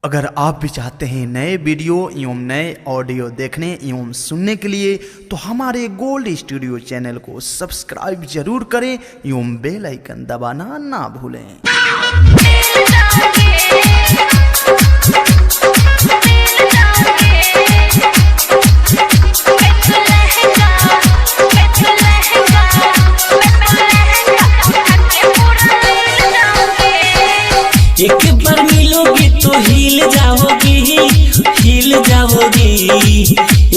अगर आप भी चाहते हैं नए वीडियो एवं नए ऑडियो देखने एवं सुनने के लिए तो हमारे गोल्ड स्टूडियो चैनल को सब्सक्राइब जरूर करें एवं बेल आइकन दबाना ना भूलें। एक बार मिलोगी तो हिल जाओगी, हिल जाओगी।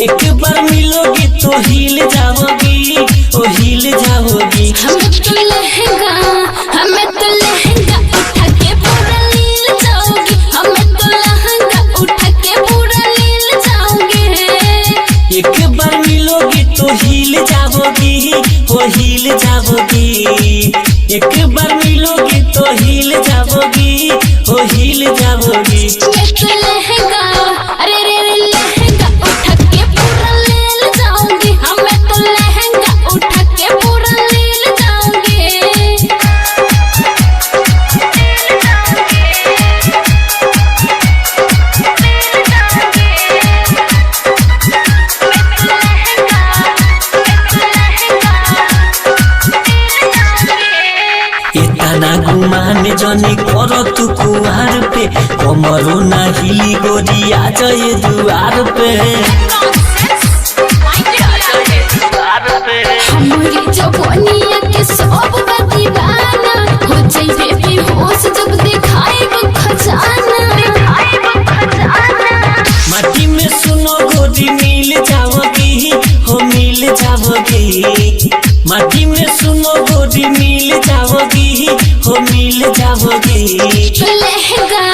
एक बार मिलोगी तो हिल जाओगी, ओ हिल जाओगी। हमें तो लहंगा उठा के पूरा लील जाओगी। हमें तो लहंगा उठा के पूरा लील जाओगे। एक बार मिलोगी तो हिल जाओगी, ओ हिल जाओगी। एक बार मिलोगी तो हिल जाओगी, ओ हिल जाओगी। मैं तो लहंगा अरे रे लहंगा उठा के पूरा लील जाऊंगी। हमें तो लहंगा उठा के पूरा लील जाऊंगी। इतना गुमान जनी करो तू कुहार पे, कमरो ना हिली गोरी आ जाए दुआर पे। हमारी जवानिया के सब दीवाना हो जाइए बेहोश जब दिखाएगा खजाना। माटी में सुनो गोरी मिल जाओगी, हो मिल जाओगी। माटी में सुनो गोरी मिल जाओगी, हो मिल जाओगी। लहंगा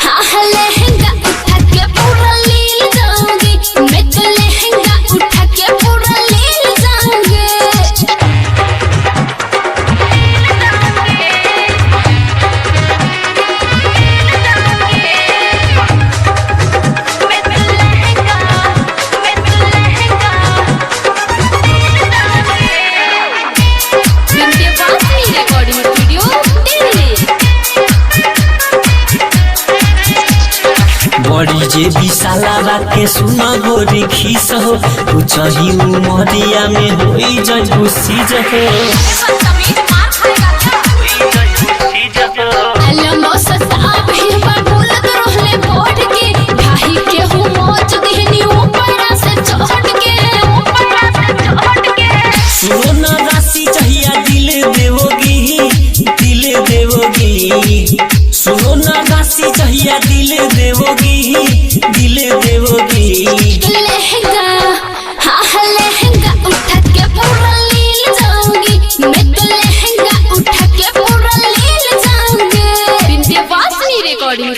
हाँ लहंगा उठा के पूरा लील जाऊंगी। मैं तो लहंगा उठा के पूरा लील जाऊंगी। Recording studio Delhi. बड़ी जे विशाला के सुना गोरी खीस हो, कुछही उमरिया में होई जब सीज हो। अलमो सताब है बबूलत रोहले बोर्ड के ढाई के हूँ मौज देहनी ऊपर से चढ़ के। सोना राशि चाहिए दिल देवोगी, दिल देवोगी। सोना राशि चाहिए दिल देवोगी, दिल देवोगी। लहंगा हाँ लहंगा उठा के पूरा लील जाऊंगी। मैं तो लहंगा उठा के पूरा लील जाऊंगी। विंध्यवासिनी रिकॉर्डिंग